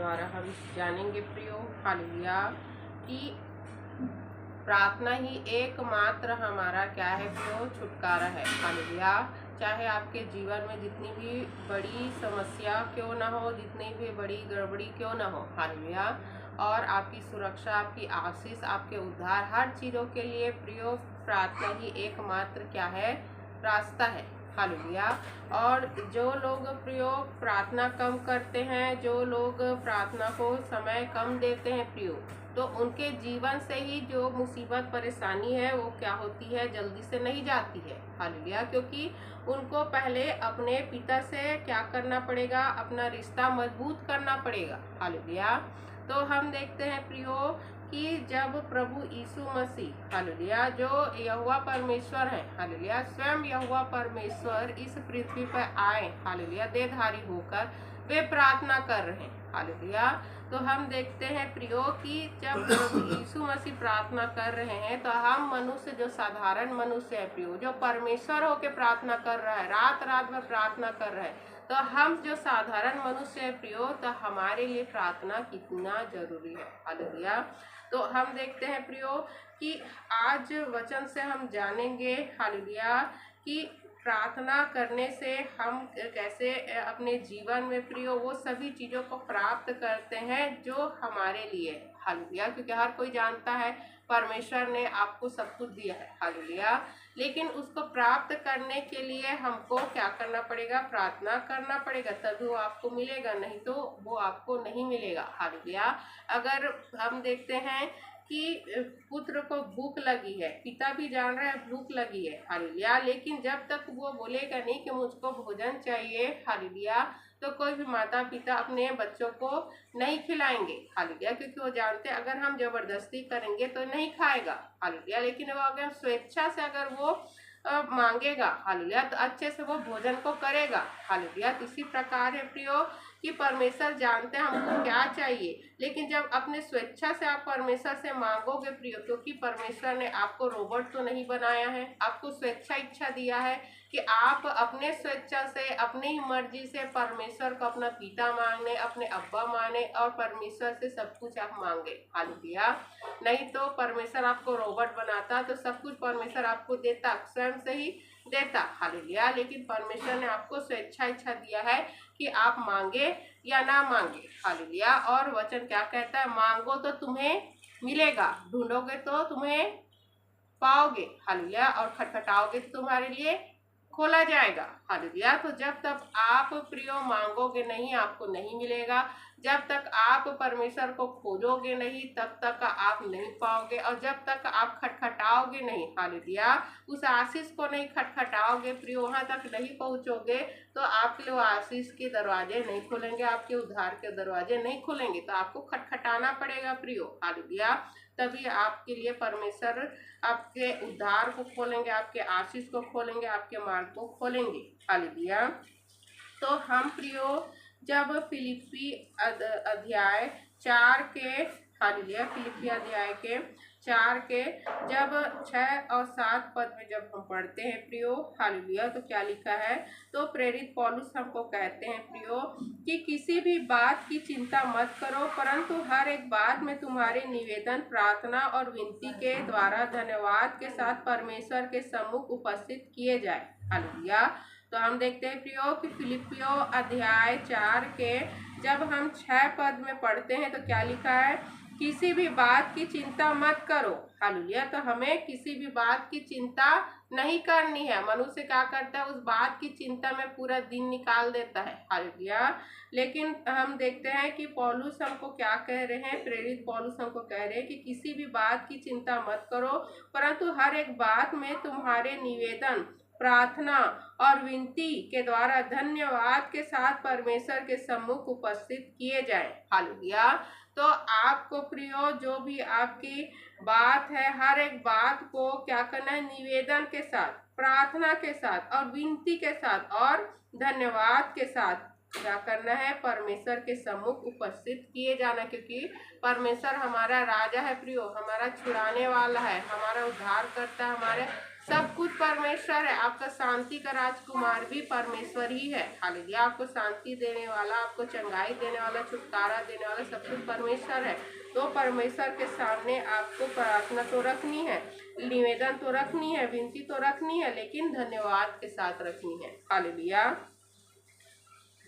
द्वारा हम जानेंगे प्रियो हालेलुया कि प्रार्थना ही एकमात्र हमारा क्या है प्रियो छुटकारा है। हालेलुया। चाहे आपके जीवन में जितनी भी बड़ी समस्या क्यों ना हो, जितनी भी बड़ी गड़बड़ी क्यों ना हो, हालेलुया, और आपकी सुरक्षा, आपकी आशीष, आपके उद्धार, हर चीज़ों के लिए प्रियो प्रार्थना ही एकमात्र क्या है रास्ता है। हालेलुया। और जो लोग प्रियो प्रार्थना कम करते हैं, जो लोग प्रार्थना को समय कम देते हैं प्रियो, तो उनके जीवन से ही जो मुसीबत परेशानी है वो क्या होती है, जल्दी से नहीं जाती है। हालेलुया। क्योंकि उनको पहले अपने पिता से क्या करना पड़ेगा, अपना रिश्ता मजबूत करना पड़ेगा। हालेलुया। तो हम देखते हैं प्रियो कि जब प्रभु यीशु मसीह, हालेलुया, जो यहोवा परमेश्वर है, हालेलुया, स्वयं यहोवा परमेश्वर इस पृथ्वी पर आए, हालेलुया, देहधारी होकर वे प्रार्थना कर रहे हैं। हालेलुया। तो हम देखते हैं प्रियो कि जब प्रभु यीशु मसीह प्रार्थना कर रहे हैं तो हम मनुष्य, जो साधारण मनुष्य है प्रियो, जो परमेश्वर होके प्रार्थना कर रहा है, रात रात में प्रार्थना कर रहा है, तो हम जो साधारण मनुष्य है प्रियो, तो हमारे लिए प्रार्थना कितना जरूरी है। हालेलुया। तो हम देखते हैं प्रियो कि आज वचन से हम जानेंगे, हालेलुया, कि प्रार्थना करने से हम कैसे अपने जीवन में प्रियो वो सभी चीज़ों को प्राप्त करते हैं जो हमारे लिए। हालेलुया। क्योंकि हर कोई जानता है परमेश्वर ने आपको सब कुछ दिया है। हालेलुया। लेकिन उसको प्राप्त करने के लिए हमको क्या करना पड़ेगा, प्रार्थना करना पड़ेगा, तभी वो आपको मिलेगा, नहीं तो वो आपको नहीं मिलेगा। हालेलुया। अगर हम देखते हैं कि पुत्र को भूख लगी है, पिता भी जान रहा है भूख लगी है, हालेलुया, लेकिन जब तक वो बोलेगा नहीं कि मुझको भोजन चाहिए, हालेलुया, तो कोई भी माता पिता अपने बच्चों को नहीं खिलाएंगे। हालेलुया। क्योंकि वो जानते हैं अगर हम जबरदस्ती करेंगे तो नहीं खाएगा। हालेलुया। लेकिन वो अगर स्वेच्छा से अगर वो मांगेगा, हालेलुया, तो अच्छे से वो भोजन को करेगा। हालेलुया। तो इसी प्रकार है प्रियो कि परमेश्वर जानते हैं हमको क्या चाहिए, लेकिन जब अपने स्वेच्छा से आप परमेश्वर से मांगोगे प्रियो, क्योंकि परमेश्वर ने आपको रोबोट तो नहीं बनाया है, आपको स्वेच्छा इच्छा दिया है कि आप अपने स्वेच्छा से, अपनी ही मर्जी से परमेश्वर को अपना पिता मांगने, अपने अब्बा माने और परमेश्वर से सब कुछ आप मांगे। हालेलुया। नहीं तो परमेश्वर आपको रोबोट बनाता तो सब कुछ परमेश्वर आपको देता, स्वयं से ही देता। हालेलुया। लेकिन परमेश्वर ने आपको स्वेच्छा इच्छा दिया है कि आप मांगे या ना मांगे। हालेलुया। और वचन क्या कहता है, मांगो तो तुम्हें मिलेगा, ढूंढोगे तो तुम्हें पाओगे। हालेलुया। और खटखटाओगे तो तुम्हारे लिए खोला जाएगा। हालेलुया। तो जब तक आप प्रियो मांगोगे नहीं, आपको नहीं मिलेगा। जब तक आप परमेश्वर को खोजोगे नहीं, तब तक आप नहीं पाओगे। और जब तक आप खटखटाओगे नहीं, हालेलुया, उस आशीष को नहीं खटखटाओगे प्रियो, वहां तक नहीं पहुंचोगे, तो आपके लिए वो आशीष के दरवाजे नहीं खुलेंगे, आपके उद्धार के दरवाजे नहीं खुलेंगे। तो आपको खटखटाना पड़ेगा प्रियो। हालेलुया। तभी आपके लिए परमेश्वर आपके उद्धार को खोलेंगे, आपके आशीष को खोलेंगे, आपके मार्ग को खोलेंगे। हालेलुया। तो हम प्रियो जब फिलिप्पी अध्याय 4 के, हालेलुया, फिलिप्पी अध्याय के 4 के जब 6 और 7 पद में जब हम पढ़ते हैं प्रियो, हालेलुया, तो क्या लिखा है, तो प्रेरित पौलुस हमको कहते हैं प्रियो कि किसी भी बात की चिंता मत करो, परंतु हर एक बात में तुम्हारे निवेदन, प्रार्थना और विनती के द्वारा धन्यवाद के साथ परमेश्वर के सम्मुख उपस्थित किए जाए। हालेलुया। तो हम देखते हैं प्रियो कि फिलिप्पियों अध्याय 4 के जब हम 6 पद में पढ़ते हैं तो क्या लिखा है, किसी भी बात की चिंता मत करो। हालेलुया। तो हमें किसी भी बात की चिंता नहीं करनी है। मनुष्य क्या करता है, उस बात की चिंता में पूरा दिन निकाल देता है। हालेलुया। लेकिन हम देखते हैं कि पौलुस हमको क्या कह रहे हैं, प्रेरित पौलुस हमको कह रहे हैं कि किसी भी बात की चिंता मत करो, परंतु हर एक बात में तुम्हारे निवेदन, प्रार्थना और विनती के द्वारा धन्यवाद के साथ परमेश्वर के सम्मुख उपस्थित किए जाएं। हालेलुया। तो आपको प्रियो जो भी आपकी बात है, हर एक बात को क्या करना है, निवेदन के साथ, प्रार्थना के साथ और विनती के साथ और धन्यवाद के साथ क्या करना है, परमेश्वर के सम्मुख उपस्थित किए जाना। क्योंकि परमेश्वर हमारा राजा है प्रियो, हमारा छुड़ाने वाला है, हमारा उद्धार करता है, हमारे सब कुछ परमेश्वर है। आपका शांति का राजकुमार भी परमेश्वर ही है। हालेलुया। आपको शांति देने वाला, आपको चंगाई देने वाला, छुटकारा देने वाला सब कुछ परमेश्वर है। तो परमेश्वर के सामने आपको प्रार्थना तो रखनी है, निवेदन तो रखनी है, विनती तो रखनी है, लेकिन धन्यवाद के साथ रखनी है। हालेलुया।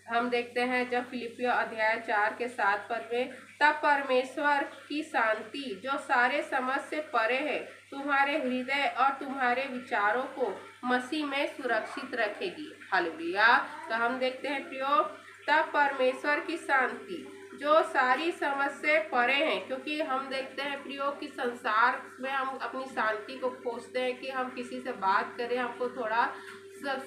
हम देखते हैं जब फिलिपियो अध्याय 4 के 7 पद में, तब परमेश्वर की शांति जो सारे समझ से परे है तुम्हारे हृदय और तुम्हारे विचारों को मसीह में सुरक्षित रखेगी। हालेलुया। तो हम देखते हैं प्रियो, तब परमेश्वर की शांति जो सारी समझ से परे हैं, क्योंकि हम देखते हैं प्रियो कि संसार में हम अपनी शांति को खोजते हैं कि हम किसी से बात करें, हमको थोड़ा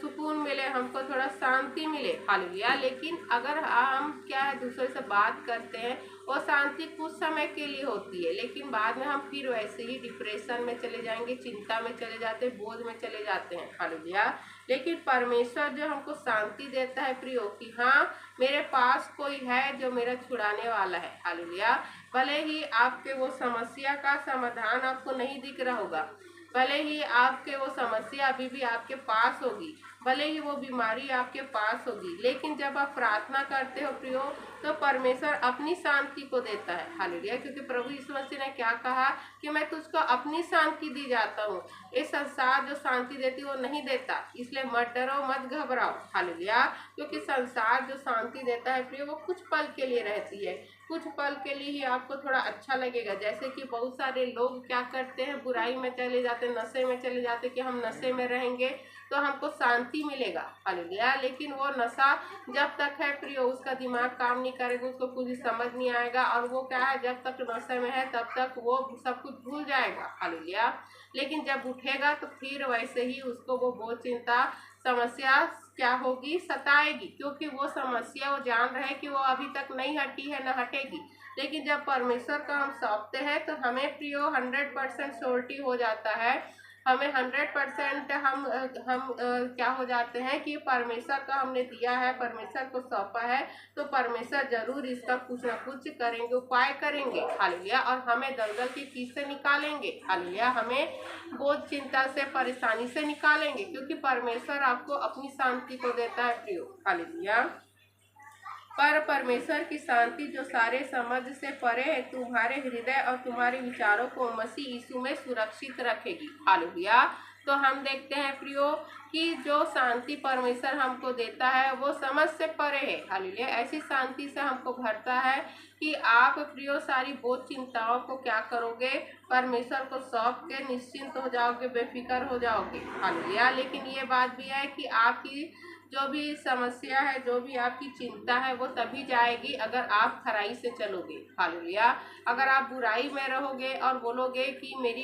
सुकून मिले, हमको थोड़ा शांति मिले। हालेलुया। लेकिन अगर हम क्या है दूसरे से बात करते हैं, वो शांति कुछ समय के लिए होती है, लेकिन बाद में हम फिर वैसे ही डिप्रेशन में चले जाएंगे, चिंता में चले जाते हैं, बोझ में चले जाते हैं। हालेलुया। लेकिन परमेश्वर जो हमको शांति देता है प्रियो, कि हाँ मेरे पास कोई है जो मेरा छुड़ाने वाला है। हालेलुया। भले ही आपके वो समस्या का समाधान आपको नहीं दिख रहा होगा, भले ही आपके वो समस्या अभी भी आपके पास होगी, भले ही वो बीमारी आपके पास होगी, लेकिन जब आप प्रार्थना करते हो प्रियो, तो परमेश्वर अपनी शांति को देता है। हालेलुया। क्योंकि प्रभु यीशु मसीह ने क्या कहा कि मैं तुझको अपनी शांति दी जाता हूँ, इस संसार जो शांति देती वो नहीं देता, इसलिए मत डरो, मत घबराओ। हालेलुया। क्योंकि संसार जो शांति देता है प्रियो, वो कुछ पल के लिए रहती है, कुछ पल के लिए ही आपको थोड़ा अच्छा लगेगा। जैसे कि बहुत सारे लोग क्या करते हैं, बुराई में चले जाते, नशे में चले जाते, कि हम नशे में रहेंगे तो हमको शांति मिलेगा। हालेलुया। लेकिन वो नशा जब तक है प्रियो, उसका दिमाग काम नहीं करेगा, उसको कुछ समझ नहीं आएगा, और वो क्या है जब तक नशे में है तब तक वो सब कुछ भूल जाएगा। हालेलुया। लेकिन जब उठेगा तो फिर वैसे ही उसको वो बहुत चिंता, समस्या क्या होगी, सताएगी, क्योंकि वो समस्या वो जान रहे कि वो अभी तक नहीं हटी है, न हटेगी। लेकिन जब परमेश्वर का हम सौंपते हैं तो हमें प्रियो 100% श्योरिटी हो जाता है, हमें 100% हम क्या हो जाते हैं कि परमेश्वर का हमने दिया है, परमेश्वर को सौंपा है, तो परमेश्वर जरूर इसका कुछ ना कुछ करेंगे, उपाय करेंगे। हालेलुया। और हमें दलदल की चीज से निकालेंगे। हालेलुया। हमें बहुत चिंता से, परेशानी से निकालेंगे, क्योंकि परमेश्वर आपको अपनी शांति को देता है प्रियो। हालेलुया। पर परमेश्वर की शांति जो सारे समझ से परे है तुम्हारे हृदय और तुम्हारे विचारों को मसीह यीशु में सुरक्षित रखेगी। हालेलुया। तो हम देखते हैं प्रियो कि जो शांति परमेश्वर हमको देता है वो समझ से परे है। हालेलुया। ऐसी शांति से हमको भरता है कि आप प्रियो सारी बहुत चिंताओं को क्या करोगे, परमेश्वर को सौंप के निश्चिंत हो जाओगे, बेफिक्र हो जाओगे। हालेलुया। लेकिन ये बात भी है कि आपकी जो भी समस्या है, जो भी आपकी चिंता है, वो तभी जाएगी अगर आप खराई से चलोगे। हालेलुया। अगर आप बुराई में रहोगे और बोलोगे कि मेरी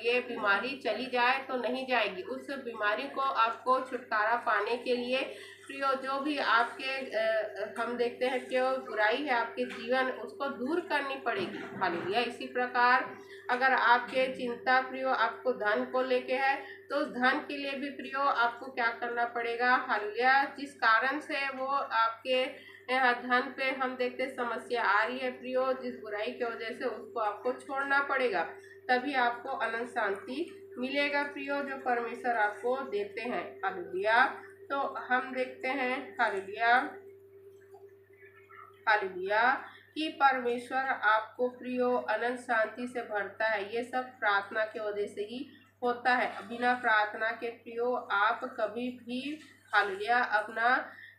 ये बीमारी चली जाए, तो नहीं जाएगी। उस बीमारी को आपको छुटकारा पाने के लिए प्रियो जो भी आपके हम देखते हैं कि बुराई है आपके जीवन, उसको दूर करनी पड़ेगी। हालेलुया। इसी प्रकार अगर आपके चिंता प्रियो आपको धन को लेके है, तो उस धन के लिए भी प्रियो आपको क्या करना पड़ेगा। हालेलुया। जिस कारण से वो आपके यहाँ धन पे हम देखते समस्या आ रही है प्रियो, जिस बुराई की वजह से, उसको आपको छोड़ना पड़ेगा, तभी आपको अनंत शांति मिलेगा प्रियो, जो परमेश्वर आपको देते हैं। हालेलुया। तो हम देखते हैं हालेलुया, हालेलुया, कि परमेश्वर आपको प्रियो अनंत शांति से भरता है। ये सब प्रार्थना की वजह से ही होता है। बिना प्रार्थना के प्रियो आप कभी भी हालेलुया अपना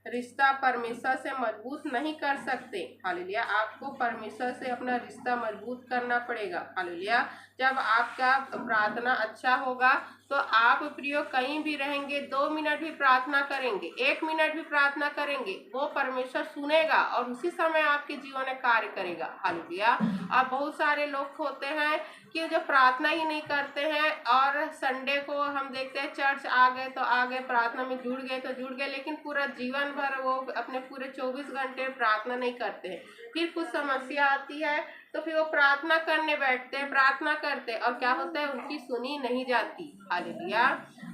रिश्ता परमेश्वर से मजबूत नहीं कर सकते। हालेलुया। आपको परमेश्वर से अपना रिश्ता मजबूत करना पड़ेगा। हालेलुया। जब आपका प्रार्थना अच्छा होगा तो आप प्रियो कहीं भी रहेंगे, 2 मिनट भी प्रार्थना करेंगे, 1 मिनट भी प्रार्थना करेंगे, वो परमेश्वर सुनेगा और उसी समय आपके जीवन में कार्य करेगा। हालेलुया। अब बहुत सारे लोग होते हैं कि जो प्रार्थना ही नहीं करते हैं, और संडे को हम देखते हैं चर्च आ गए तो आ गए, प्रार्थना में जुड़ गए तो जुड़ गए, लेकिन पूरा जीवन भर वो अपने पूरे 24 घंटे प्रार्थना नहीं करते हैं। फिर कुछ समस्या आती है तो फिर वो प्रार्थना करने बैठते हैं, प्रार्थना करते हैं, और क्या होता है, उनकी सुनी नहीं जाती। हालेलुया।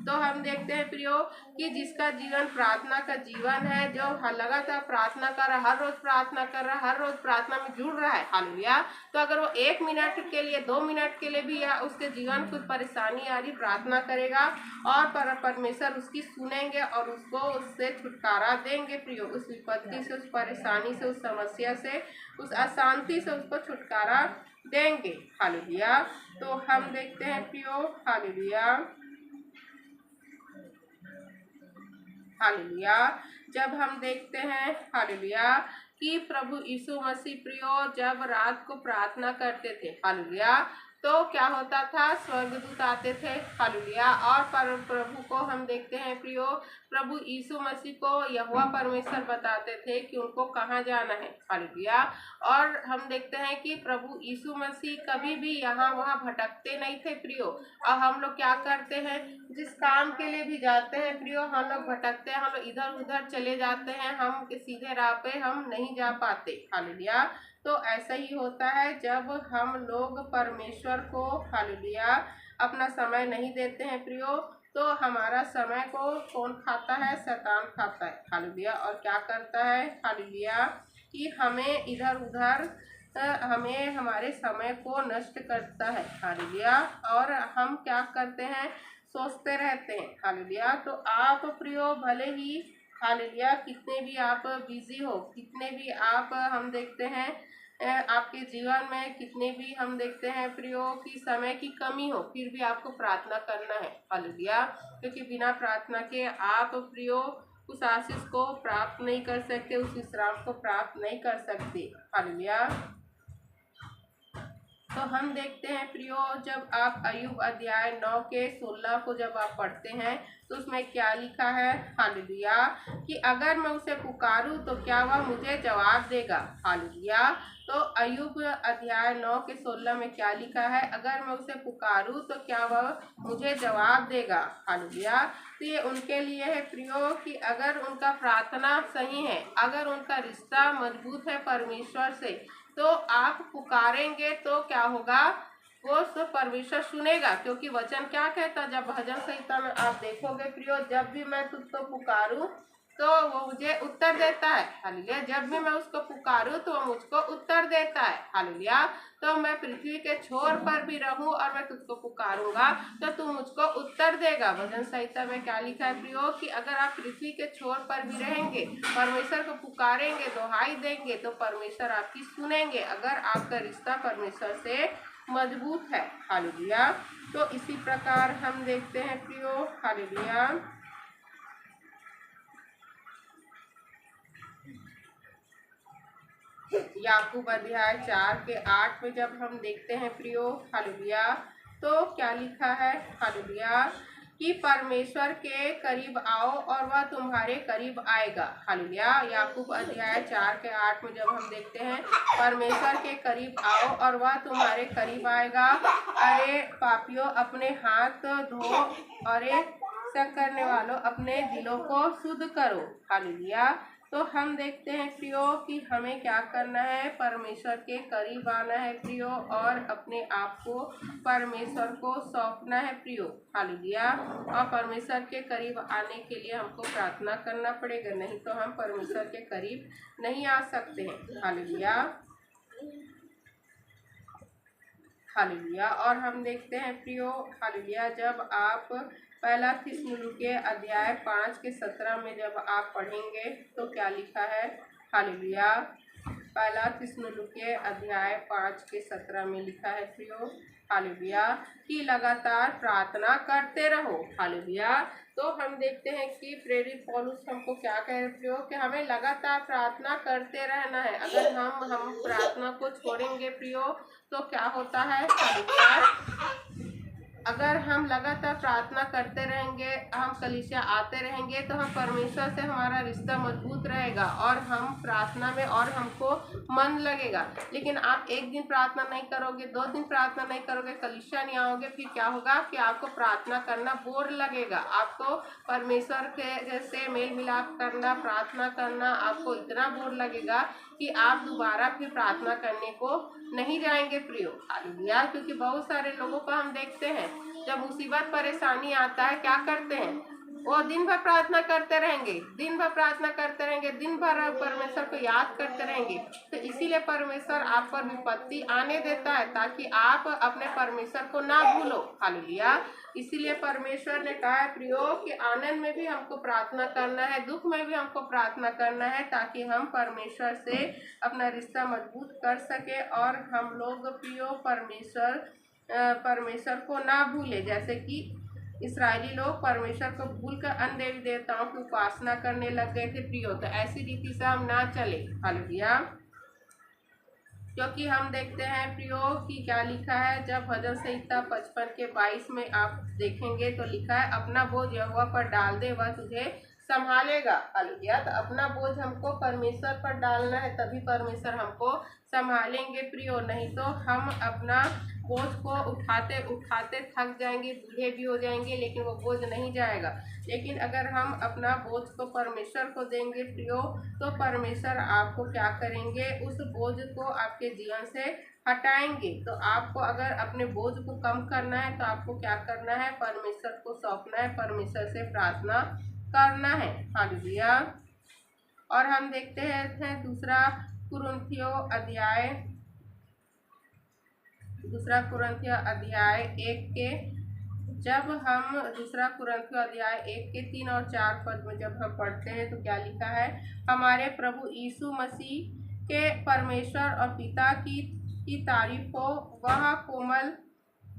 तो हम देखते हैं प्रियो कि जिसका जीवन प्रार्थना का जीवन है, जो लगातार प्रार्थना कर रहा, हर रोज प्रार्थना कर रहा, हर रोज प्रार्थना में जुड़ रहा है, हालेलुया, तो अगर वो 1 मिनट के लिए, 2 मिनट के लिए भी या उसके जीवन कुछ परेशानी आ रही, प्रार्थना करेगा और परमेश्वर उसकी सुनेंगे और उसको उससे छुटकारा देंगे प्रियो, उस विपत्ति से, उस परेशानी से, उस समस्या से, उस अशांति से उसको छुटकारा देंगे। हालेलुया। तो हम देखते हैं प्रियो, हालेलुया, हालेलुया, जब हम देखते हैं, हालेलुया, कि प्रभु यीशु मसीह प्रियो जब रात को प्रार्थना करते थे, हालेलुया, तो क्या होता था, स्वर्गदूत आते थे, हालेलुया, और प्रभु को हम देखते हैं प्रियो, प्रभु यीशु मसीह को यहोवा परमेश्वर बताते थे कि उनको कहाँ जाना है, हालेलुया, और हम देखते हैं कि प्रभु यीशु मसीह कभी भी यहाँ वहाँ भटकते नहीं थे प्रियो। और हम लोग क्या करते हैं, जिस काम के लिए भी जाते हैं प्रियो, हम लोग भटकते हैं, हम लोग इधर उधर चले जाते हैं, हम सीधे राह पे हम नहीं जा पाते, हालेलुया। तो ऐसा ही होता है जब हम लोग परमेश्वर को, हालेलुया, अपना समय नहीं देते हैं प्रियो, तो हमारा समय को कौन खाता है, शैतान खाता है, हालेलुया, और क्या करता है, हालेलुया, कि हमें इधर उधर हमें हमारे समय को नष्ट करता है, हालेलुया, और हम क्या करते हैं, सोचते रहते हैं, हालेलुया। तो आप प्रियो भले ही, हालेलुया, कितने भी आप बिजी हो, कितने भी आप, हम देखते हैं आपके जीवन में कितने भी हम देखते हैं प्रियो की समय की कमी हो, फिर भी आपको प्रार्थना करना है, हालेलुया, क्योंकि बिना प्रार्थना के आप प्रियो उस आशीष को प्राप्त नहीं कर सकते, उस विश्राम को प्राप्त नहीं कर सकते, हालेलुया। तो हम देखते हैं प्रियो, जब आप अय्यूब अध्याय 9 के 16 को जब आप पढ़ते हैं तो उसमें क्या लिखा है, हालेलुया, कि अगर मैं उसे पुकारूं तो क्या वह मुझे जवाब देगा, हालेलुया। तो अय्यूब अध्याय 9 के 16 में क्या लिखा है, अगर मैं उसे पुकारूं तो क्या वह मुझे जवाब देगा, हालेलुया। तो ये उनके लिए है प्रियो कि अगर उनका प्रार्थना सही है, अगर उनका रिश्ता मजबूत है परमेश्वर से, तो आप पुकारेंगे तो क्या होगा, वो सब परमेश्वर सुनेगा, क्योंकि वचन क्या कहता, जब भजन संहिता में आप देखोगे प्रियो, जब भी मैं तुझको पुकारूं तो वो मुझे उत्तर देता है, हालेलुया, जब भी मैं उसको पुकारूं तो वो मुझको उत्तर देता है, हालेलुया। तो मैं पृथ्वी के छोर पर भी रहूं और मैं तुझको पुकारूंगा तो तू मुझको उत्तर देगा। भजन संहिता में क्या लिखा है प्रियो, कि अगर आप पृथ्वी के छोर पर भी रहेंगे, परमेश्वर को पुकारेंगे, दोहाई देंगे, तो परमेश्वर आपकी सुनेंगे, अगर आपका रिश्ता परमेश्वर से मजबूत है, हालेलुया। तो इसी प्रकार हम देखते हैं प्रियो, हालेलुया, याकूब अध्याय 4 के 8 में जब हम देखते हैं प्रियो, हालेलुया, तो क्या लिखा है, हालेलुया, कि परमेश्वर के करीब आओ और वह तुम्हारे करीब आएगा, हालेलुया। याकूब अध्याय 4 के 8 में जब हम देखते हैं, परमेश्वर के करीब आओ और वह तुम्हारे करीब आएगा, अरे पापियों अपने हाथ धो, अरे शक करने वालों अपने दिलों को शुद्ध करो, हालेलुया। तो हम देखते हैं प्रियो कि हमें क्या करना है, परमेश्वर के करीब आना है प्रियो, और अपने आप को परमेश्वर को सौंपना है प्रियो, हालेलुया। और परमेश्वर के करीब आने के लिए हमको प्रार्थना करना पड़ेगा, नहीं तो हम परमेश्वर के करीब नहीं आ सकते हैं, हालेलुया, हालेलुया। और हम देखते हैं प्रियो, हालेलुया, जब आप पहला थिस्सलुनीके अध्याय 5 के 17 में जब आप पढ़ेंगे तो क्या लिखा है, हालेलुया, पहला थिस्सलुनीके अध्याय 5 के 17 में लिखा है प्रियो, हालेलुया, कि लगातार प्रार्थना करते रहो, हालेलुया। तो हम देखते हैं कि प्रेरित पौलुस हमको क्या कह रहे हो, कि हमें लगातार प्रार्थना करते रहना है। अगर हम प्रार्थना को छोड़ेंगे प्रियो तो क्या होता है, हालेलुया, अगर हम लगातार प्रार्थना करते रहेंगे, हम कलीसिया आते रहेंगे, तो हम परमेश्वर से हमारा रिश्ता मजबूत रहेगा और हम प्रार्थना में और हमको मन लगेगा। लेकिन आप एक दिन प्रार्थना नहीं करोगे, 2 दिन प्रार्थना नहीं करोगे, कलीसिया नहीं आओगे, फिर क्या होगा कि आपको प्रार्थना करना बोर लगेगा, आपको परमेश्वर के से मेल मिलाप करना, प्रार्थना करना आपको इतना बोर लगेगा कि कि आप दोबारा फिर प्रार्थना करने को नहीं जाएंगे प्रियो। हालेलुया। क्योंकि बहुत सारे लोगों को हम देखते हैं जब मुसीबत परेशानी आता है क्या करते हैं, वो दिन भर प्रार्थना करते रहेंगे, दिन भर प्रार्थना करते रहेंगे, दिन भर परमेश्वर को याद करते रहेंगे। तो इसीलिए परमेश्वर आप पर विपत्ति आने देता है ताकि आप अपने परमेश्वर को ना भूलो। हालेलुया। इसीलिए परमेश्वर ने कहा है प्रियो कि आनंद में भी हमको प्रार्थना करना है, दुख में भी हमको प्रार्थना करना है, ताकि हम परमेश्वर से अपना रिश्ता मजबूत कर सके और हम लोग प्रियो परमेश्वर को ना भूले। जैसे कि इस्राएली लोग परमेश्वर को भूलकर अन्य देवी देवताओं की उपासना करने लग गए थे प्रियो। तो ऐसी रीति से हम ना चले। हालेलुया। क्योंकि हम देखते हैं प्रियो कि क्या लिखा है, जब भजन संहिता 55 के 22 में आप देखेंगे तो लिखा है, अपना बोझ यहोवा पर डाल दे वह तुझे संभालेगा। हालेलुया। तो अपना बोझ हमको परमेश्वर पर डालना है, तभी परमेश्वर हमको संभालेंगे प्रियो। नहीं तो हम अपना बोझ को उठाते उठाते थक जाएंगे, बूढ़े भी हो जाएंगे, लेकिन वो बोझ नहीं जाएगा। लेकिन अगर हम अपना बोझ को परमेश्वर को देंगे प्रियो, तो परमेश्वर आपको क्या करेंगे, उस बोझ को आपके जीवन से हटाएंगे। तो आपको अगर अपने बोझ को कम करना है तो आपको क्या करना है, परमेश्वर को सौंपना है, परमेश्वर से प्रार्थना करना है। हालेलुया। और हम देखते हैं दूसरा कुरिन्थियों अध्याय 1 के, जब हम दूसरा कुरिन्थियों अध्याय 1 के 3 और 4 पद में जब हम पढ़ते हैं तो क्या लिखा है, हमारे प्रभु यीशु मसीह के परमेश्वर और पिता की तारीफ हो। वह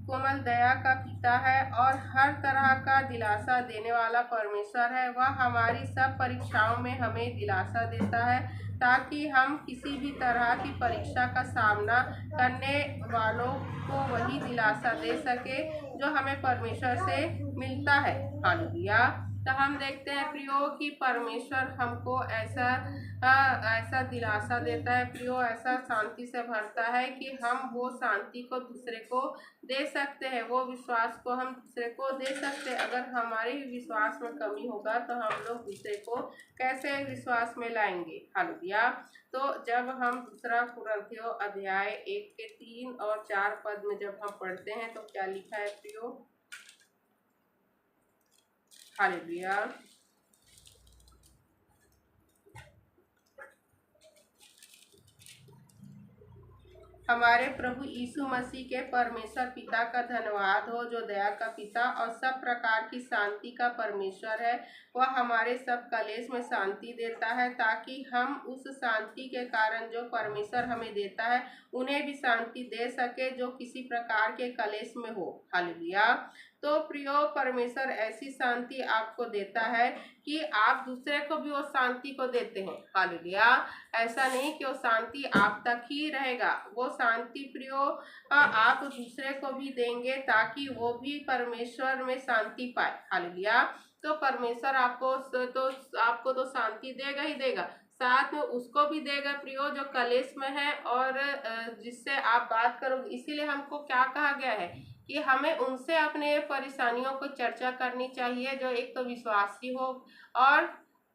कोमल दया का पिता है और हर तरह का दिलासा देने वाला परमेश्वर है। वह हमारी सब परीक्षाओं में हमें दिलासा देता है ताकि हम किसी भी तरह की परीक्षा का सामना करने वालों को वही दिलासा दे सके जो हमें परमेश्वर से मिलता है। हालेलुया। तो हम देखते हैं प्रियो कि परमेश्वर हमको ऐसा दिलासा देता है प्रियो, ऐसा शांति से भरता है कि हम वो शांति को दूसरे को दे सकते हैं, वो विश्वास को हम दूसरे को दे सकते हैं। अगर हमारे ही विश्वास में कमी होगा तो हम लोग दूसरे को कैसे विश्वास में लाएंगे। हालेलुया। तो जब हम दूसरा कुरिन्थियों अध्याय 1 के 3 और 4 पद में जब हम पढ़ते हैं तो क्या लिखा है प्रियो। हालेलुया। हमारे प्रभु यीशु मसीह के परमेश्वर पिता का धन्यवाद हो, जो दया का पिता और सब प्रकार की शांति का परमेश्वर है। वह हमारे सब कलेश में शांति देता है ताकि हम उस शांति के कारण जो परमेश्वर हमें देता है उन्हें भी शांति दे सके जो किसी प्रकार के कलेश में हो। हालेलुया। तो प्रियो, परमेश्वर ऐसी शांति आपको देता है कि आप दूसरे को भी वो शांति को देते हैं। हालेलुया। ऐसा नहीं कि वो शांति आप तक ही रहेगा, वो शांति प्रियो आप दूसरे को भी देंगे ताकि वो भी परमेश्वर में शांति पाए। हालेलुया। तो परमेश्वर आपको तो शांति देगा ही देगा, साथ में उसको भी देगा प्रियो जो कलेश में है और जिससे आप बात करोगे। इसीलिए हमको क्या कहा गया है कि हमें उनसे अपने परेशानियों को चर्चा करनी चाहिए जो एक तो विश्वासी हो और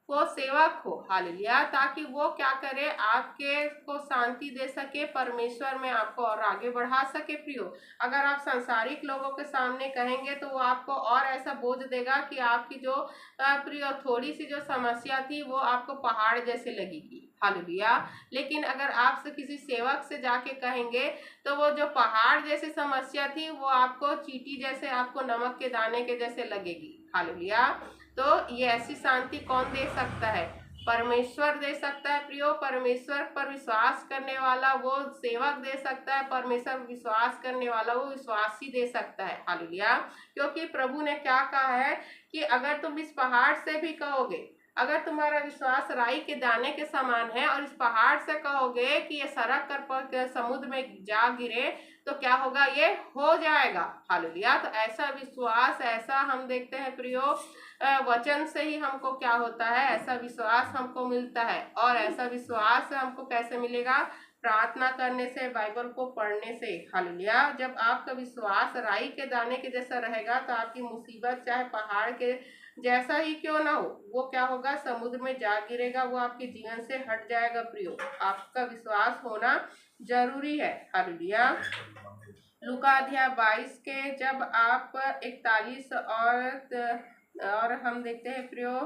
वो सेवक हो। हालेलुया। ताकि वो क्या करे, आपके को शांति दे सके, परमेश्वर में आपको और आगे बढ़ा सके प्रियो। अगर आप सांसारिक लोगों के सामने कहेंगे तो वो आपको और ऐसा बोझ देगा कि आपकी जो प्रियो थोड़ी सी जो समस्या थी वो आपको पहाड़ जैसे लगेगी। हालेलुया। लेकिन अगर आप से किसी सेवक से जाके कहेंगे तो वो जो पहाड़ जैसी समस्या थी वो आपको चींटी जैसे, आपको नमक के दाने के जैसे लगेगी। हालेलुया। तो ये ऐसी शांति कौन दे सकता है, परमेश्वर दे सकता है प्रियो। परमेश्वर पर विश्वास करने वाला वो सेवक दे सकता है, परमेश्वर विश्वास करने वाला वो विश्वासी दे सकता है। हालेलुया। क्योंकि प्रभु ने क्या कहा है कि अगर तुम इस पहाड़ से भी कहोगे, अगर तुम्हारा विश्वास राई के दाने के समान है और इस पहाड़ से कहोगे कि ये सड़क कर समुद्र में जा गिरे तो क्या होगा, ये हो जाएगा। हालेलुया। तो ऐसा विश्वास, ऐसा हम देखते हैं प्रियो वचन से ही हमको क्या होता है, ऐसा विश्वास हमको मिलता है। और ऐसा विश्वास हमको कैसे मिलेगा, प्रार्थना करने से, बाइबल को पढ़ने से। हालेलुया। जब आपका विश्वास राई के दाने के जैसा रहेगा तो आपकी मुसीबत चाहे पहाड़ के जैसा ही क्यों ना हो, वो क्या होगा, समुद्र में जा गिरेगा, वो आपके जीवन से हट जाएगा प्रियो। आपका विश्वास होना जरूरी है। हालेलुया। लूका अध्याय 22 के जब आप 41 और हम देखते हैं प्रियो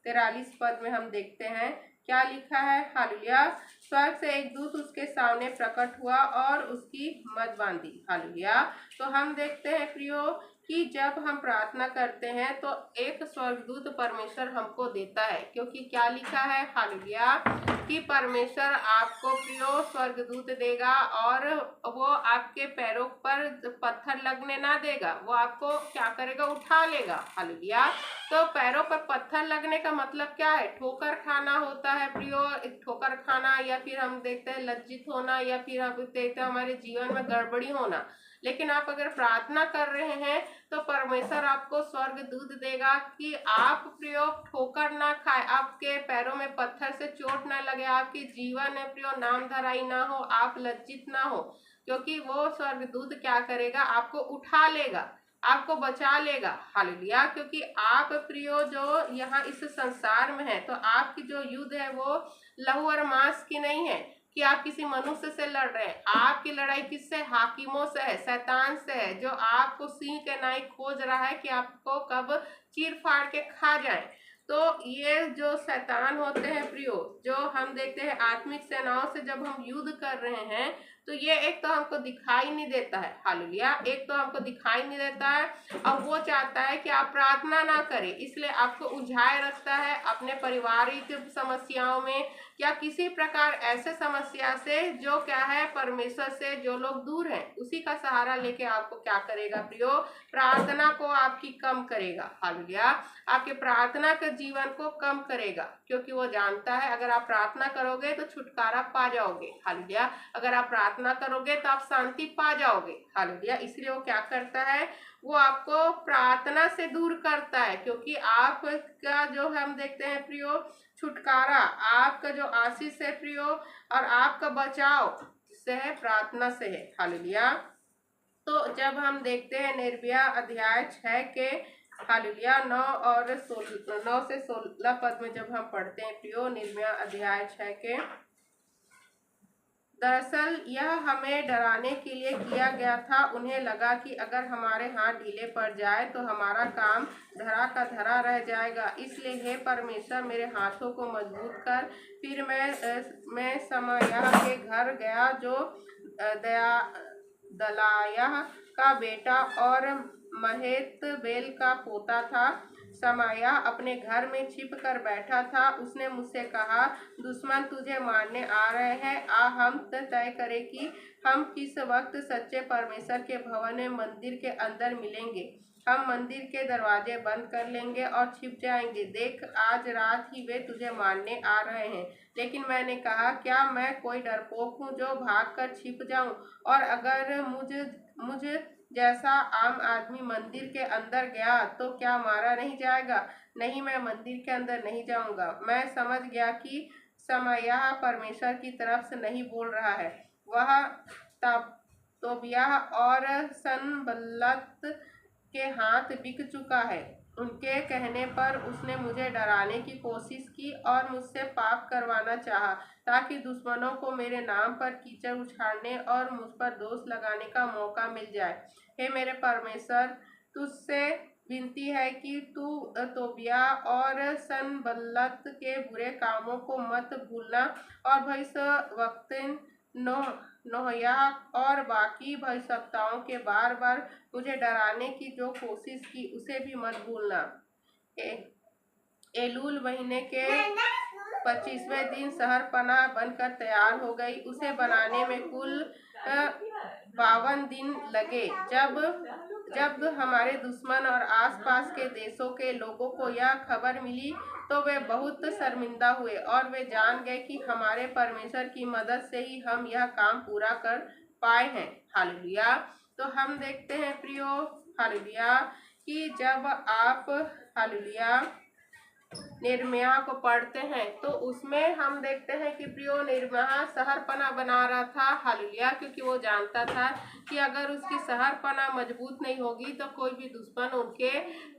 43 पद में हम देखते हैं क्या लिखा है। हालेलुया। स्वर्ग से एक दूत उसके सामने प्रकट हुआ और उसकी मत बांधी। हालेलुया। तो हम देखते हैं प्रियो कि जब हम प्रार्थना करते हैं तो एक स्वर्गदूत परमेश्वर हमको देता है, क्योंकि क्या लिखा है। हालेलुया। कि परमेश्वर आपको प्रियो स्वर्गदूत देगा और वो आपके पैरों पर पत्थर लगने ना देगा, वो आपको क्या करेगा, उठा लेगा। हालेलुया। तो पैरों पर पत्थर लगने का मतलब क्या है, ठोकर खाना होता है प्रियो। ठोकर खाना, या फिर हम देखते हैं लज्जित होना, या फिर हम देखते हैं हमारे जीवन में गड़बड़ी होना। लेकिन आप अगर प्रार्थना कर रहे हैं तो परमेश्वर आपको स्वर्ग दूत देगा कि आप प्रियो ठोकर ना खाए, आपके पैरों में पत्थर से चोट ना लगे, आपके जीवन में प्रियो नाम धराई ना हो, आप लज्जित ना हो। क्योंकि वो स्वर्गदूत क्या करेगा, आपको उठा लेगा, आपको बचा लेगा। हालेलुया। क्योंकि आप प्रियो जो यहाँ इस संसार में है, तो आपकी जो युद्ध है वो लहू और मांस की नहीं है कि आप किसी मनुष्य से लड़ रहे हैं। आपकी लड़ाई किससे, हाकिमों से है, शैतान से है, जो आपको सिंह के नाई खोज रहा है कि आपको कब चीर फाड़ के खा जाए। तो ये जो शैतान होते हैं प्रियो, जो हम देखते हैं आत्मिक सेनाओं से जब हम युद्ध कर रहे हैं, तो ये एक तो हमको दिखाई नहीं देता है। हालेलुया। एक तो हमको दिखाई नहीं देता है, और वो चाहता है कि आप प्रार्थना ना करें, इसलिए आपको उलझाए रखता है अपने पारिवारिक समस्याओं में, या किसी प्रकार ऐसे समस्या से जो क्या है परमेश्वर से जो लोग दूर हैं, उसी का सहारा लेके आपको क्या करेगा प्रियो, प्रार्थना को आपकी कम करेगा। हालेलुया। आपके प्रार्थना के जीवन को कम करेगा, क्योंकि वो जानता है अगर आप प्रार्थना करोगे तो छुटकारा पा जाओगे। हालेलुया। अगर आप प्रार्थना करोगे तो आप शांति पा जाओगे। हालेलुया। इसलिए वो क्या करता है, वो आपको प्रार्थना से दूर करता है, क्योंकि आपका जो हम देखते हैं प्रियो छुटकारा, आपका जो आशीष है प्रियो, और आपका बचाव से है, प्रार्थना से है। हालेलुया। तो जब हम देखते हैं निर्भया अध्याय 6 के हालेलुया 9 से 16 पद में जब हम पढ़ते हैं प्रियो, निर्भया अध्याय 6 के, दरअसल यह हमें डराने के लिए किया गया था। उन्हें लगा कि अगर हमारे हाथ ढीले पड़ जाए तो हमारा काम धरा का धरा रह जाएगा। इसलिए हे परमेश्वर मेरे हाथों को मजबूत कर। फिर मैं समायाह के घर गया, जो दलायाह का बेटा और महेतबेल का पोता था। समाया अपने घर में छिप कर बैठा था। उसने मुझसे कहा, दुश्मन तुझे मारने आ रहे हैं, आ हम तय करें कि हम किस वक्त सच्चे परमेश्वर के भवन में मंदिर के अंदर मिलेंगे। हम मंदिर के दरवाजे बंद कर लेंगे और छिप जाएंगे। देख, आज रात ही वे तुझे मारने आ रहे हैं। लेकिन मैंने कहा, क्या मैं कोई डरपोक हूँ जो भागकर छिप जाऊं? और अगर मुझ जैसा आम आदमी मंदिर के अंदर गया तो क्या मारा नहीं जाएगा? नहीं, मैं मंदिर के अंदर नहीं जाऊंगा। मैं समझ गया कि समायाह परमेश्वर की तरफ से नहीं बोल रहा है। वह तोबियाह और सनबल्लत के हाथ बिक चुका है। उनके कहने पर उसने मुझे डराने की कोशिश की और मुझसे पाप करवाना चाहा, ताकि दुश्मनों को मेरे नाम पर कीचड़ उछालने और मुझ पर दोष लगाने का मौका मिल जाए। हे मेरे परमेश्वर, तुझसे विनती है कि तू तोबिया और सनबल्लत के बुरे कामों को मत भूलना, और भविष्यवक्ता नोहयाह और बाकी भविष्यवक्ताओं के बार बार मुझे डराने की जो कोशिश की, उसे भी मत भूलना। एलूल महीने के 25वें दिन शहर पनाह बनकर तैयार हो गई। उसे बनाने में कुल 52 दिन लगे। जब हमारे दुश्मन और आसपास के देशों के लोगों को यह खबर मिली तो वे बहुत शर्मिंदा हुए, और वे जान गए कि हमारे परमेश्वर की मदद से ही हम यह काम पूरा कर पाए हैं। हालेलुया। तो हम देखते हैं प्रियो, हालेलुया, कि जब आप हालेलुया निर्मया को पढ़ते हैं तो उसमें हम देखते हैं कि प्रियो निर्मया शहरपना बना रहा था, हालेलुया, क्योंकि वो जानता था कि अगर उसकी शहरपना मजबूत नहीं होगी तो कोई भी दुश्मन उनके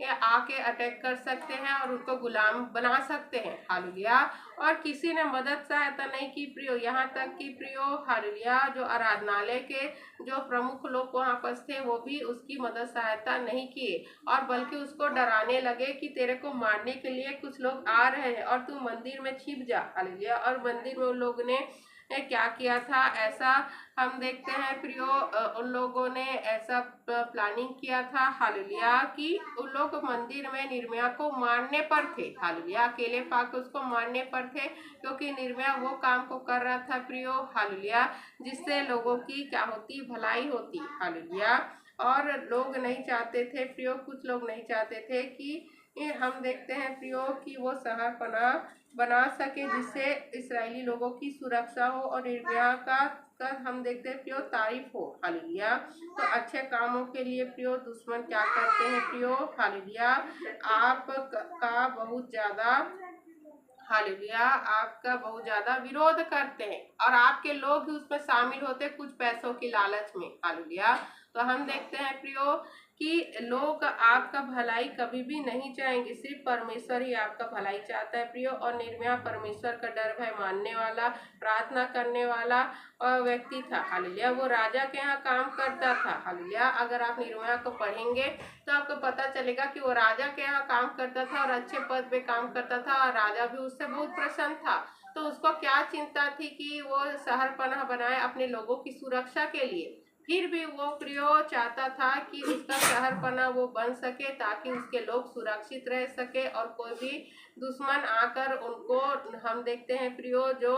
आके अटैक कर सकते हैं और उनको गुलाम बना सकते हैं, हालेलुया। और किसी ने मदद सहायता नहीं की प्रियो, यहाँ तक कि प्रियो, हालेलुया, जो आराधनालय के जो प्रमुख लोग वहाँ पर थे वो भी उसकी मदद सहायता नहीं किए और बल्कि उसको डराने लगे कि तेरे को मारने के लिए कुछ लोग आ रहे हैं और तू मंदिर में छिप जा, हालेलुया। और मंदिर में उन लोगों ने क्या किया था, ऐसा हम देखते हैं प्रियो, उन लोगों ने ऐसा प्लानिंग किया था, हालेलुया, कि उन लोग मंदिर में निर्मया को मारने पर थे, हालेलुया, अकेले पाके उसको मारने पर थे, क्योंकि निर्मया वो काम को कर रहा था प्रियो, हालेलुया, जिससे लोगों की क्या होती, भलाई होती, हालेलुया। और लोग नहीं चाहते थे प्रियो, कुछ लोग नहीं चाहते थे कि हम देखते हैं प्रियो कि वो शहरपना बना सके जिससे इस्राएली लोगों की सुरक्षा हो और निर्भया का हम देखते हैं प्रियो तारीफ हो, हालेलुया। तो अच्छे कामों के लिए प्रियो दुश्मन क्या करते हैं प्रियो, हालेलुया, आपका बहुत ज्यादा, हालेलुया, आपका बहुत ज्यादा विरोध करते हैं और आपके लोग भी उसमें शामिल होते हैं कुछ पैसों की लालच में, हालेलुया। तो हम देखते हैं प्रियो कि लोग आपका भलाई कभी भी नहीं चाहेंगे, सिर्फ परमेश्वर ही आपका भलाई चाहता है प्रियो। और निर्मया परमेश्वर का डर भय मानने वाला, प्रार्थना करने वाला व्यक्ति था, हालेलुया, वो राजा के यहाँ काम करता था, हालेलुया। अगर आप निर्मया को पढ़ेंगे तो आपको पता चलेगा कि वो राजा के यहाँ काम करता था और अच्छे पद पे काम करता था और राजा भी उससे बहुत प्रसन्न था। तो उसको क्या चिंता थी कि वो शहरपनाह बनाए अपने लोगों की सुरक्षा के लिए, फिर भी वो प्रियो चाहता था कि उसका शहरपना वो बन सके ताकि उसके लोग सुरक्षित रह सके और कोई भी दुश्मन आकर उनको, हम देखते हैं प्रियो, जो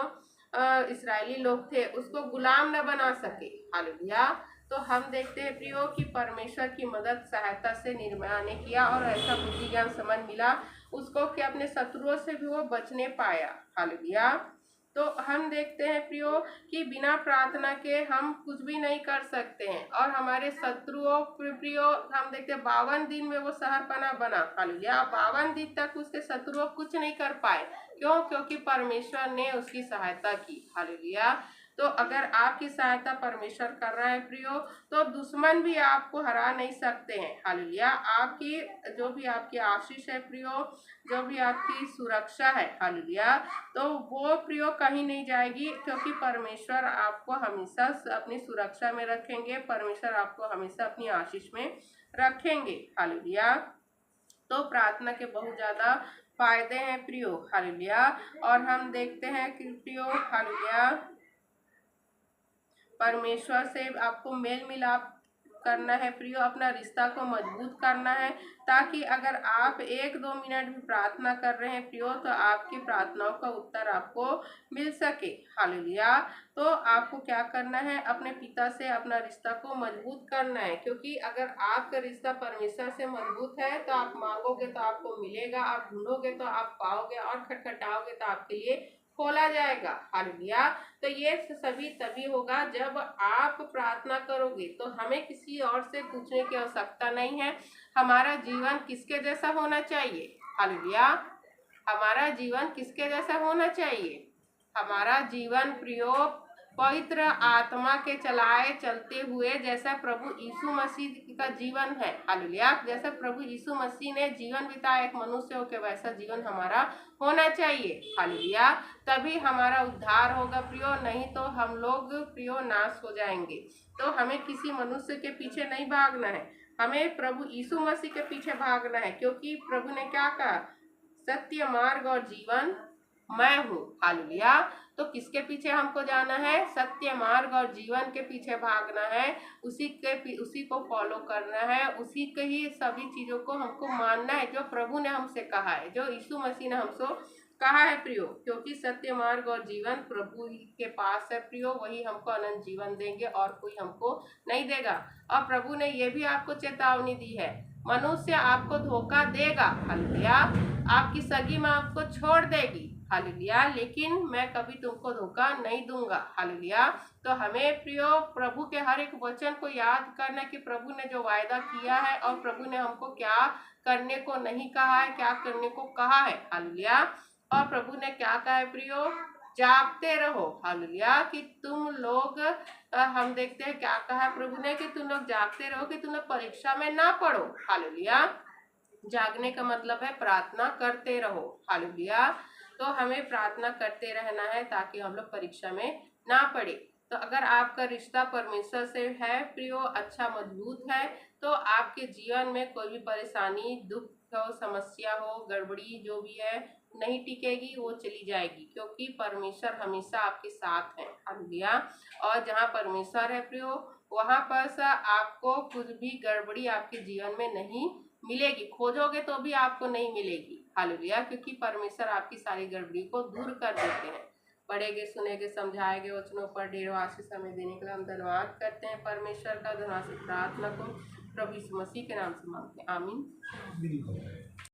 इस्राएली लोग थे उसको गुलाम न बना सके, हालेलुया। तो हम देखते हैं प्रियो कि परमेश्वर की मदद सहायता से निर्मया ने किया और ऐसा बुद्धि ज्ञान समझ मिला उसको कि अपने शत्रुओं से भी वो बचने पाया, हालेलुया। तो हम देखते हैं प्रियो कि बिना प्रार्थना के हम कुछ भी नहीं कर सकते हैं और हमारे शत्रुओं प्रियो, हम देखते हैं 52 दिन में वो शहरपना बना, हालेलुया, 52 दिन तक उसके शत्रुओं कुछ नहीं कर पाए, क्यों, क्योंकि परमेश्वर ने उसकी सहायता की, हालेलुया। तो अगर आपकी सहायता परमेश्वर कर रहा है प्रियो तो दुश्मन भी आपको हरा नहीं सकते हैं, हालेलुया। आपकी जो भी आपकी आशीष है प्रियो, जो भी आपकी सुरक्षा है, हालेलुया, तो वो प्रियो कहीं नहीं जाएगी, क्योंकि परमेश्वर आपको हमेशा अपनी सुरक्षा में रखेंगे, परमेश्वर आपको हमेशा अपनी आशीष में रखेंगे, हालेलुया। तो प्रार्थना के बहुत ज्यादा फायदे हैं प्रियो, हालेलुया। और हम देखते हैं कि प्रियो, हालेलुया, परमेश्वर से आपको मेल मिलाप करना है प्रियो, अपना रिश्ता को मजबूत करना है, ताकि अगर आप 1-2 मिनट भी प्रार्थना कर रहे हैं प्रियो तो आपकी प्रार्थनाओं का उत्तर आपको मिल सके, हालेलुया। तो आपको क्या करना है, अपने पिता से अपना रिश्ता को मजबूत करना है, क्योंकि अगर आपका रिश्ता परमेश्वर से मजबूत है तो आप मांगोगे तो आपको मिलेगा, आप ढूंढोगे तो आप पाओगे और खटखटाओगे तो आपके लिए खोला जाएगा, हालेलुया। तो ये सभी तभी होगा जब आप प्रार्थना करोगे। तो हमें किसी और से पूछने की आवश्यकता नहीं है, हमारा जीवन किसके जैसा होना चाहिए, हालेलुया, हमारा जीवन किसके जैसा होना चाहिए, हमारा जीवन प्रियो पवित्र आत्मा के चलाए चलते हुए जैसा प्रभु यीशु मसीह का जीवन है, हालेलुया, जैसा प्रभु यीशु मसीह ने जीवन बिताया एक मनुष्य होकर वैसा जीवन हमारा होना चाहिए, हालेलुया। तभी हमारा उद्धार होगा प्रियो, नहीं तो हम लोग प्रियो नाश हो जाएंगे। तो हमें किसी मनुष्य के पीछे नहीं भागना है, हमें प्रभु यीशु मसीह के पीछे भागना है, क्योंकि प्रभु ने क्या कहा, सत्य मार्ग और जीवन मैं हूँ, हालेलुया। तो किसके पीछे हमको जाना है, सत्य मार्ग और जीवन के पीछे भागना है, उसी को फॉलो करना है, उसी के ही सभी चीजों को हमको मानना है जो प्रभु ने हमसे कहा है, जो यीशु मसीह ने हमसे कहा है प्रियो, क्योंकि सत्य मार्ग और जीवन प्रभु के पास है प्रियो, वही हमको अनंत जीवन देंगे और कोई हमको नहीं देगा। और प्रभु ने ये भी आपको चेतावनी दी है, मनुष्य आपको धोखा देगा, हालेलुया, आपकी सगी माँ आपको छोड़ देगी, हालेलुया, लेकिन मैं कभी तुमको धोखा नहीं दूंगा। हालेलुया। तो हमें प्रियो प्रभु के हर एक वचन को याद करना कि प्रभु ने जो वायदा किया है और प्रभु ने हमको क्या करने को नहीं कहा है, क्या करने को कहा है। हालेलुया। और प्रभु ने क्या कहा है प्रियो, जागते रहो। हालेलुया, कि तुम लोग हम देखते हैं क्या कहा है प्रभु ने, कि तुम लोग जागते रहो, कि तुम लोग परीक्षा में ना पड़ो। हालेलुया। जागने का मतलब है प्रार्थना करते रहो। हालेलुया। तो हमें प्रार्थना करते रहना है ताकि हम लोग परीक्षा में ना पड़े। तो अगर आपका रिश्ता परमेश्वर से है प्रियो, अच्छा मजबूत है, तो आपके जीवन में कोई भी परेशानी, दुख हो, समस्या हो, गड़बड़ी जो भी है नहीं टिकेगी, वो चली जाएगी, क्योंकि परमेश्वर हमेशा आपके साथ है। हालेलुया। और जहाँ परमेश्वर है प्रियो, वहाँ पर आपको कुछ भी गड़बड़ी आपके जीवन में नहीं मिलेगी, खोजोगे तो भी आपको नहीं मिलेगी। हालेलुया, क्योंकि परमेश्वर आपकी सारी गड़बड़ी को दूर कर देते हैं। पढ़ेगे, सुनेगे, समझाएंगे वचनों पर ढेरों आशीष समय देने के लिए हम धन्यवाद करते हैं परमेश्वर का। धन्यवाद से प्रार्थना को प्रभु यीशु मसीह के नाम से मांगते हैं, आमीन।